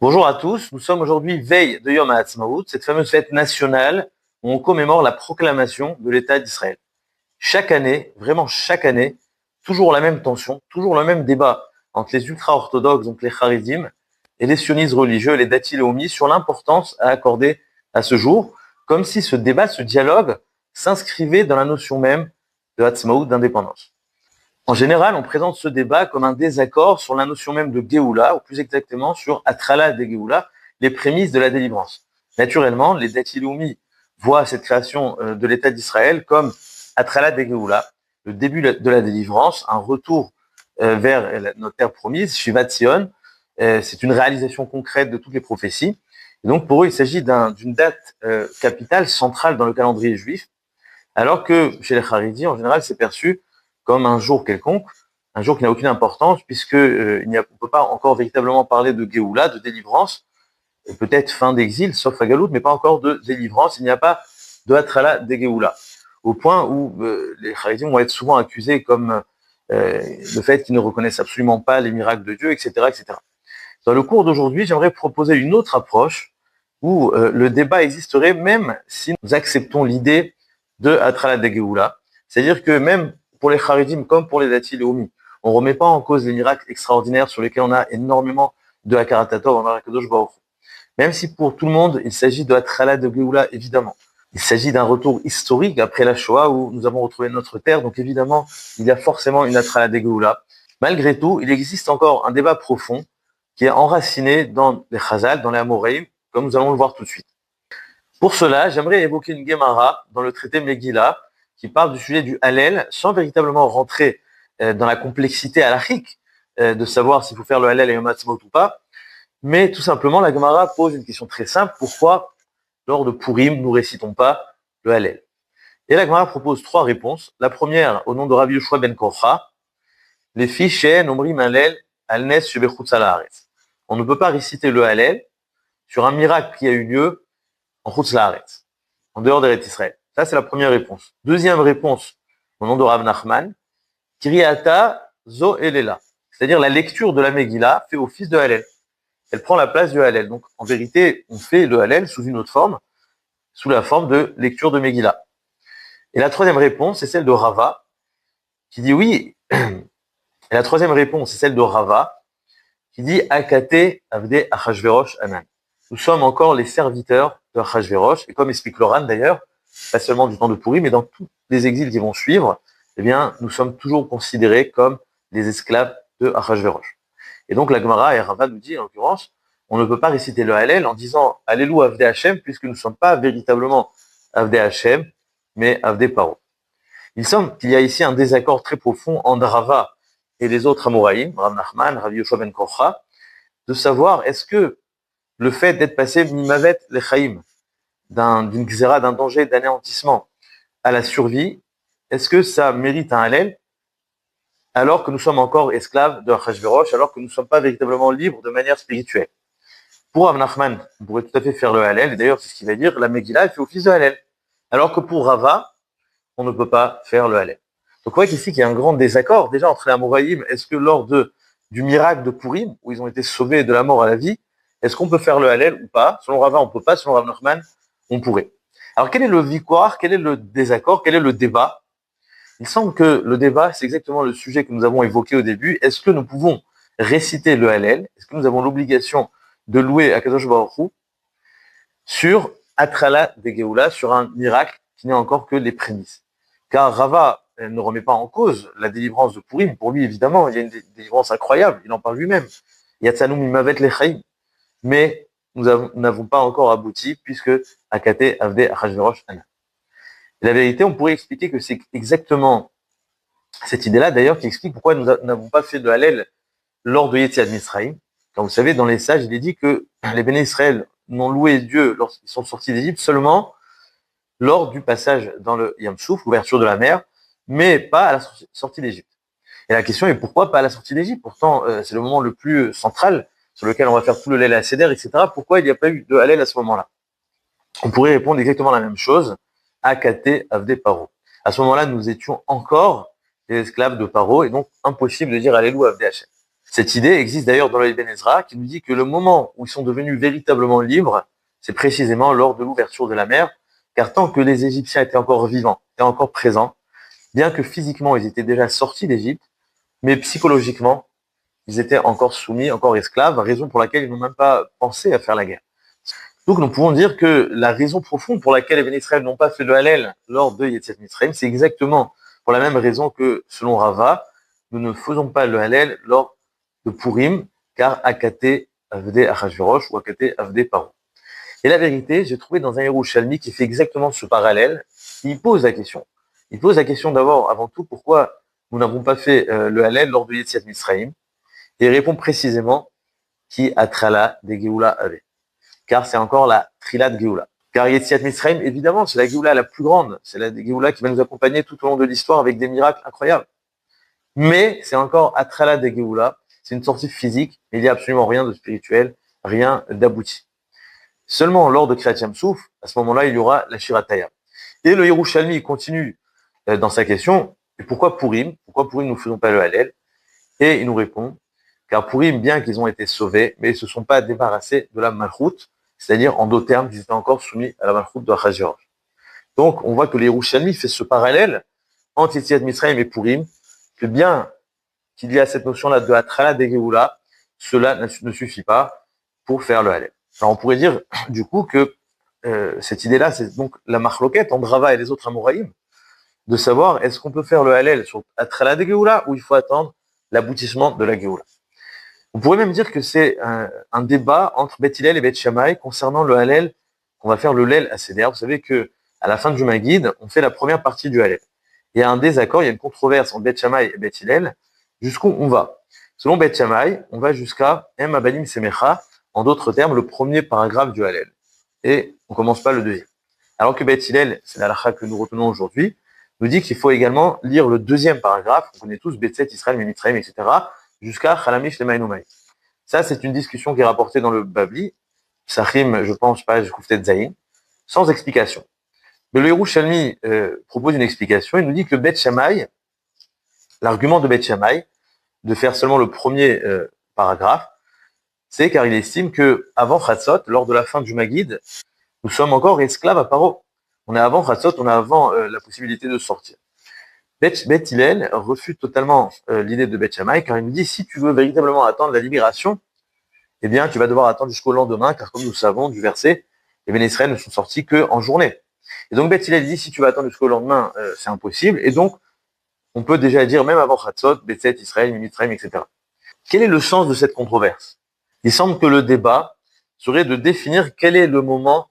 Bonjour à tous, nous sommes aujourd'hui veille de Yom HaAtzmaut, cette fameuse fête nationale où on commémore la proclamation de l'État d'Israël. Chaque année, vraiment chaque année, toujours la même tension, toujours le même débat entre les ultra-orthodoxes, donc les Haridim, et les sionistes religieux, les Dati Leumi, sur l'importance à accorder à ce jour, comme si ce débat, ce dialogue, s'inscrivait dans la notion même de Hatzmaut, d'indépendance. En général, on présente ce débat comme un désaccord sur la notion même de Géoula, ou plus exactement sur Atrala de Géoula, les prémices de la délivrance. Naturellement, les Dati Leumi voient cette création de l'État d'Israël comme Atrala de Géoula, le début de la délivrance, un retour vers notre terre promise, Shivat Zion. C'est une réalisation concrète de toutes les prophéties. Et donc pour eux, il s'agit d'une date capitale, centrale dans le calendrier juif, alors que chez les Haridis, en général, c'est perçu comme un jour quelconque, un jour qui n'a aucune importance, puisque on ne peut pas encore véritablement parler de Géoula, de délivrance, et peut-être fin d'exil, sauf à Galout, mais pas encore de délivrance. Il n'y a pas de Hatrala de Géoula. Au point où les Haredim vont être souvent accusés comme le fait qu'ils ne reconnaissent absolument pas les miracles de Dieu, etc., etc. Dans le cours d'aujourd'hui, j'aimerais proposer une autre approche où le débat existerait même si nous acceptons l'idée de Hatrala de Géoula. C'est-à-dire que même pour les Haridim comme pour les Dati Leumi, on ne remet pas en cause les miracles extraordinaires sur lesquels on a énormément de Hakarat en Akadosh Baruch. Même si pour tout le monde, il s'agit de Hatrala de Géoula, évidemment. Il s'agit d'un retour historique après la Shoah où nous avons retrouvé notre terre, donc évidemment, il y a forcément une Hatrala de Géoula. Malgré tout, il existe encore un débat profond qui est enraciné dans les Chazal, dans les Amoreim, comme nous allons le voir tout de suite. Pour cela, j'aimerais évoquer une Gemara dans le traité Megillah qui parle du sujet du Hallel sans véritablement rentrer dans la complexité halachique de savoir s'il faut faire le Hallel et Yom HaAtzmaut ou pas, mais tout simplement la Gemara pose une question très simple: pourquoi lors de Purim nous récitons pas le Hallel? Et la Gemara propose trois réponses. La première, au nom de Rabbi Yoshua ben Korcha, les fiches Omrim Hallel al Nes Shebechutz Haaretz. On ne peut pas réciter le Hallel sur un miracle qui a eu lieu en Chutz Laaretz, en dehors d'Eretz Israël. Ça, c'est la première réponse. Deuxième réponse, au nom de Rav Nachman, Kriata Zo Elela, c'est-à-dire la lecture de la Megillah fait office de Hallel. Elle prend la place du Hallel. Donc, en vérité, on fait le Hallel sous une autre forme, sous la forme de lecture de Megillah. Et la troisième réponse, c'est celle de Rava, qui dit oui. Et la troisième réponse, c'est celle de Rava, qui dit Akate Avde Achashverosh Anan. Nous sommes encore les serviteurs de Achashverosh, et comme explique Loran d'ailleurs, pas seulement du temps de Purim, mais dans tous les exils qui vont suivre, eh bien, nous sommes toujours considérés comme des esclaves de Achashverosh. Et donc la Gemara et Rava nous dit, en l'occurrence, on ne peut pas réciter le Hallel en disant Alléluia Avde Hashem, puisque nous ne sommes pas véritablement Avde Hashem, mais Avde Paro. Il semble qu'il y a ici un désaccord très profond entre Rava et les autres Amoraïm, Rav Nachman, Rabbi Yoshua ben Korcha, de savoir est-ce que le fait d'être passé mimavet lechaim, d'une xéra, d'un danger d'anéantissement à la survie, est-ce que ça mérite un Hallel alors que nous sommes encore esclaves de Achashverosh, alors que nous ne sommes pas véritablement libres de manière spirituelle? Pour Rav Nachman, on pourrait tout à fait faire le Hallel, et d'ailleurs c'est ce qu'il va dire, la Megillah fait office de Hallel. Alors que pour Rava, on ne peut pas faire le Hallel. Donc on voit qu'ici qu'il y a un grand désaccord déjà entre les Amoraïm. Est-ce que lors du miracle de Purim, où ils ont été sauvés de la mort à la vie, est-ce qu'on peut faire le Hallel ou pas? Selon Rava, on ne peut pas. Selon Rav Nachman, on pourrait. Alors quel est le victoire? Quel est le désaccord? Quel est le débat? Il semble que le débat, c'est exactement le sujet que nous avons évoqué au début. Est-ce que nous pouvons réciter le Hallel? Est-ce que nous avons l'obligation de louer Akadosh Baruch Hu sur Atrala de Géoula, sur un miracle qui n'est encore que les prémices? Car Rava ne remet pas en cause la délivrance de Purim. Pour lui, évidemment, il y a une délivrance incroyable. Il en parle lui-même. Yatsanu mimavet lechaim. Mais nous n'avons pas encore abouti puisque Akate Avde Achashverosh Ana. La vérité, on pourrait expliquer que c'est exactement cette idée-là, d'ailleurs, qui explique pourquoi nous n'avons pas fait de Hallel lors de Yetziat Mitzrayim. Quand vous savez, dans les sages, il est dit que les béné Israël n'ont loué Dieu lorsqu'ils sont sortis d'Égypte seulement lors du passage dans le Yam Souf, l'ouverture de la mer, mais pas à la sortie d'Égypte. Et la question est pourquoi pas à la sortie d'Égypte? Pourtant, c'est le moment le plus central sur lequel on va faire tout le Leil à Seder, etc. Pourquoi il n'y a pas eu de Hallel à ce moment-là? On pourrait répondre exactement la même chose, Akate Avde Paro. À ce moment-là, nous étions encore les esclaves de Paro, et donc impossible de dire Alléluia Avde Hachem. Cette idée existe d'ailleurs dans l'Ibn Ezra, qui nous dit que le moment où ils sont devenus véritablement libres, c'est précisément lors de l'ouverture de la mer, car tant que les Égyptiens étaient encore vivants, étaient encore présents, bien que physiquement ils étaient déjà sortis d'Égypte, mais psychologiquement, ils étaient encore soumis, encore esclaves, raison pour laquelle ils n'ont même pas pensé à faire la guerre. Donc nous pouvons dire que la raison profonde pour laquelle les Israël n'ont pas fait le Hallel lors de Yetziat Mitzrayim, c'est exactement pour la même raison que, selon Rava, nous ne faisons pas le Hallel lors de Purim, car Akate Avde Achashverosh ou Akate Avde Paro. Et la vérité, j'ai trouvé dans un Yerushalmi qui fait exactement ce parallèle, il pose la question. Il pose la question d'abord, avant tout, pourquoi nous n'avons pas fait le Hallel lors de Yetziat Mitzrayim, et il répond précisément qui Atrala de Geoula Ave. Car c'est encore la Trila de Geoula. Car Yetziat Mitzrayim, évidemment, c'est la Geoula la plus grande, c'est la Geoula qui va nous accompagner tout au long de l'histoire avec des miracles incroyables. Mais c'est encore Atrala de Geoula, c'est une sortie physique, mais il n'y a absolument rien de spirituel, rien d'abouti. Seulement lors de Kriyat Yam Souf, à ce moment-là, il y aura la Shirataya. Et le Yerushalmi continue dans sa question, et pourquoi Purim nous ne faisons pas le Hallel? Et il nous répond, car Purim, bien qu'ils ont été sauvés, mais ils ne se sont pas débarrassés de la Malchut, c'est-à-dire en d'autres termes, ils étaient encore soumis à la Malchut de Achashverosh. Donc on voit que le Yerushalmi fait ce parallèle entre Yetziat Mitzrayim et Purim, que bien qu'il y a cette notion-là de Atrala de Geoula, cela ne suffit pas pour faire le Hallel. Alors on pourrait dire du coup que cette idée-là, c'est donc la marloquette entre Rava et les autres Amoraïm, de savoir est-ce qu'on peut faire le Hallel sur Atrala de Geoula ou il faut attendre l'aboutissement de la Geoula. On pourrait même dire que c'est un débat entre Beth Hillel et Beth Shammai concernant le Hallel, qu'on va faire le Leil HaSeder. Vous savez que à la fin du Maggid, on fait la première partie du Hallel. Il y a un désaccord, il y a une controverse entre Beth Shammai et Beth Hillel, jusqu'où on va. Selon Beth Shammai, on va jusqu'à Em Abanim Semecha, en d'autres termes, le premier paragraphe du Hallel. Et on commence pas le deuxième. Alors que Beth Hillel, c'est la halakha que nous retenons aujourd'hui, nous dit qu'il faut également lire le deuxième paragraphe, on connaît tous Betset, Israël, Mitzrayim, etc., jusqu'à Chalamish Lemaïnoumai. Ça, c'est une discussion qui est rapportée dans le Babli, Psachim, je pense, page Kouftet Zayin, sans explication. Mais le Yerushalmi propose une explication, il nous dit que Beth Shammai, l'argument de Beth Shammai, de faire seulement le premier paragraphe, c'est car il estime que avant Chatzot, lors de la fin du Maggid, nous sommes encore esclaves à Paro. On est avant Chatzot, on est avant la possibilité de sortir. Beth Hillel refute totalement l'idée de Beth Shammai, car il nous dit si tu veux véritablement attendre la libération, eh bien tu vas devoir attendre jusqu'au lendemain, car comme nous savons du verset, les Béné Israël ne sont sortis qu'en journée. Et donc Beth Hillel dit si tu vas attendre jusqu'au lendemain, c'est impossible, et donc on peut déjà dire même avant Chatzot, Betset, Israël, Mitzrayim, etc. Quel est le sens de cette controverse? Il semble que le débat serait de définir quel est le moment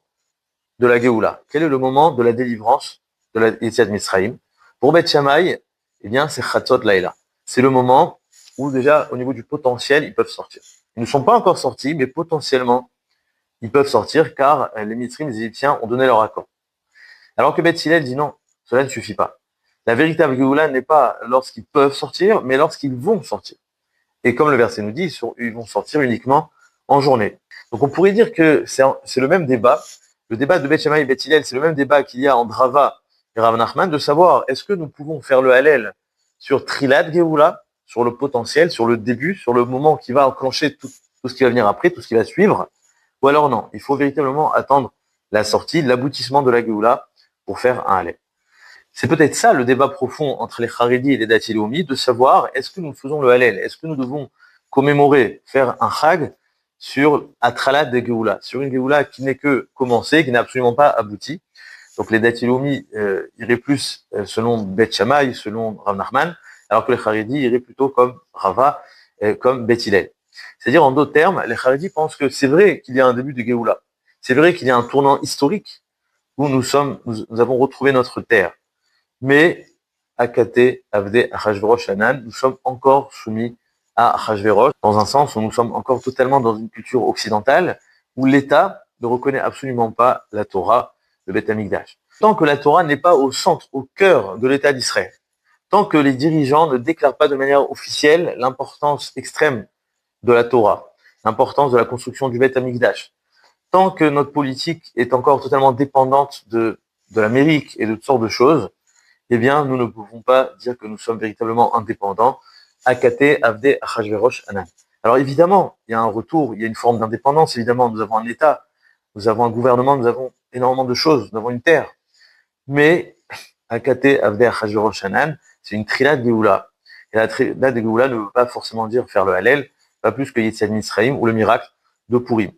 de la Géoula, quel est le moment de la délivrance de la Yetziat Mitzrayim. Pour Beth Shammai, eh bien, c'est Chatzot Laïla. C'est le moment où déjà, au niveau du potentiel, ils peuvent sortir. Ils ne sont pas encore sortis, mais potentiellement, ils peuvent sortir car les Mitzrim, les Égyptiens, ont donné leur accord. Alors que Beth Hillel dit non, cela ne suffit pas. La véritable Géoula n'est pas lorsqu'ils peuvent sortir, mais lorsqu'ils vont sortir. Et comme le verset nous dit, ils vont sortir uniquement en journée. Donc on pourrait dire que c'est le même débat. Le débat de Beth Shammai et Beth Hillel, c'est le même débat qu'il y a entre Rava et Rav Nachman, de savoir est-ce que nous pouvons faire le Hallel sur Trilad Géoula, sur le potentiel, sur le début, sur le moment qui va enclencher tout ce qui va venir après, tout ce qui va suivre, ou alors non, il faut véritablement attendre la sortie, l'aboutissement de la Géoula pour faire un Hallel. C'est peut-être ça le débat profond entre les Haredi et les Dati Leumi, de savoir est-ce que nous faisons le Hallel, est-ce que nous devons commémorer, faire un Chag sur Atralat de Géoula, sur une Géoula qui n'est que commencée, qui n'est absolument pas aboutie. Donc les Dati Leumi iraient plus selon Beth Shammai, selon Rav Nachman, alors que les Haredi iraient plutôt comme Rava, comme Beth Hillel. C'est-à-dire en d'autres termes, les Haredi pensent que c'est vrai qu'il y a un début de Géoula, c'est vrai qu'il y a un tournant historique où nous avons retrouvé notre terre. Mais Akate, Avde, Achashverosh, Hanan, nous sommes encore soumis à Achashverosh, dans un sens où nous sommes encore totalement dans une culture occidentale, où l'État ne reconnaît absolument pas la Torah, le Beth Amikdash. Tant que la Torah n'est pas au centre, au cœur de l'État d'Israël, tant que les dirigeants ne déclarent pas de manière officielle l'importance extrême de la Torah, l'importance de la construction du Beth Amikdash, tant que notre politique est encore totalement dépendante de l'Amérique et de toutes sortes de choses, eh bien, nous ne pouvons pas dire que nous sommes véritablement indépendants Akate Avde Achashverosh Anan. Alors évidemment, il y a un retour, il y a une forme d'indépendance, évidemment, nous avons un État, nous avons un gouvernement, nous avons énormément de choses, nous avons une terre. Mais Akate Avde Achashverosh Anan, c'est une trilade de Géoula. Et la trilade de Géoula ne veut pas forcément dire faire le Hallel, pas plus que Yetziat Mitzrayim ou le miracle de Purim.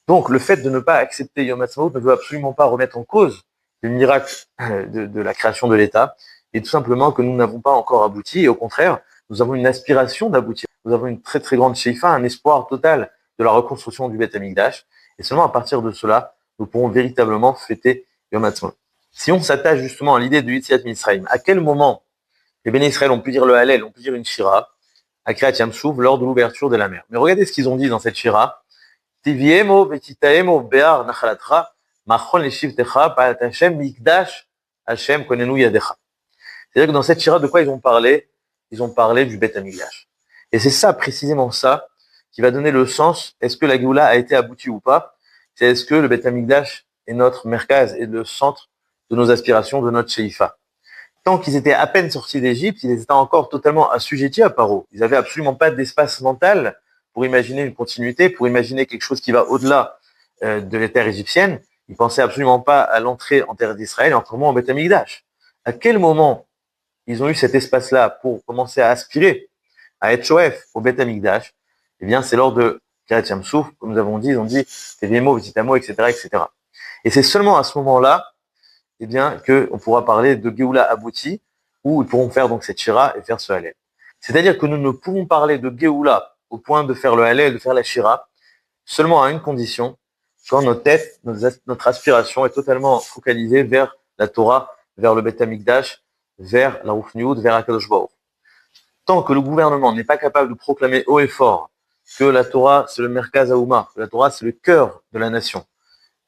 Donc le fait de ne pas accepter Yom Ha'atzmaut ne veut absolument pas remettre en cause le miracle de la création de l'État, et tout simplement que nous n'avons pas encore abouti, et au contraire, nous avons une aspiration d'aboutir. Nous avons une très très grande sheifa, un espoir total de la reconstruction du Beth Amikdash, et seulement à partir de cela, nous pourrons véritablement fêter Yom Ha'atzmaut. Si on s'attache justement à l'idée de Yetziat Mitzrayim, à quel moment les Béné Israël ont pu dire le Hallel, ont pu dire une Shira, à Kriyat Yam Souf, lors de l'ouverture de la mer. Mais regardez ce qu'ils ont dit dans cette Shira. Tiviemo vetitaemo be'ar nachalatra, machon leshivtecha pa'at Hashem mikdash Hashem konenu yadecha. C'est-à-dire que dans cette Shira, de quoi ils ont parlé? Ils ont parlé du Beth Amikdash. Et c'est ça, précisément ça, qui va donner le sens. Est-ce que la Géoula a été aboutie ou pas? C'est est-ce que le Beth Amikdash est notre merkaz et le centre de nos aspirations, de notre sheifa. Tant qu'ils étaient à peine sortis d'Égypte, ils étaient encore totalement assujettis à Paro. Ils n'avaient absolument pas d'espace mental pour imaginer une continuité, pour imaginer quelque chose qui va au-delà de la terre égyptienne. Ils pensaient absolument pas à l'entrée en terre d'Israël, et encore moins au Beth Amikdash. À quel moment ils ont eu cet espace-là pour commencer à aspirer à être shoef au Beth Amikdash? Eh bien, c'est lors de Kriyat Yam Souf, comme nous avons dit, ils ont dit Teviemo, Vititamo, etc., etc. Et c'est seulement à ce moment-là, eh bien, qu'on pourra parler de Géoula abouti, où ils pourront faire donc cette Shira et faire ce Hallel. C'est-à-dire que nous ne pouvons parler de Géoula au point de faire le Hallel, de faire la Shira, seulement à une condition, quand notre tête, notre aspiration est totalement focalisée vers la Torah, vers le Beth Amikdash, vers la Roufnioud, vers Akadosh Baruch. Tant que le gouvernement n'est pas capable de proclamer haut et fort que la Torah, c'est le Merkaz Haouma, que la Torah, c'est le cœur de la nation,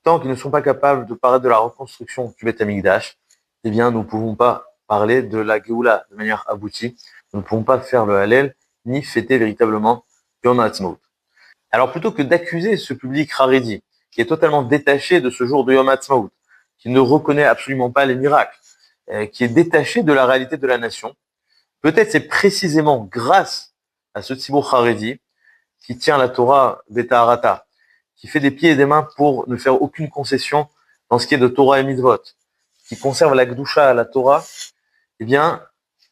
tant qu'ils ne sont pas capables de parler de la reconstruction du Beth Amikdash, eh bien, nous ne pouvons pas parler de la Géoula de manière aboutie. Nous ne pouvons pas faire le Hallel, ni fêter véritablement Yom Ha'atzmaut. Alors, plutôt que d'accuser ce public Haredi, qui est totalement détaché de ce jour de Yom Ha'atzmaut, qui ne reconnaît absolument pas les miracles, qui est détaché de la réalité de la nation, peut-être c'est précisément grâce à ce Tzibour Haredi qui tient la Torah Beta Harata, qui fait des pieds et des mains pour ne faire aucune concession dans ce qui est de Torah et Mitzvot, qui conserve la Gdusha à la Torah, eh bien,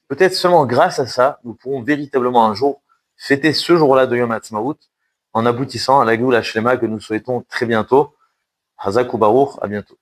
peut-être seulement grâce à ça, nous pourrons véritablement un jour fêter ce jour-là de Yom Ha'atzmaut en aboutissant à la Géoula Shlema que nous souhaitons très bientôt. Hazak ou Baruch, à bientôt.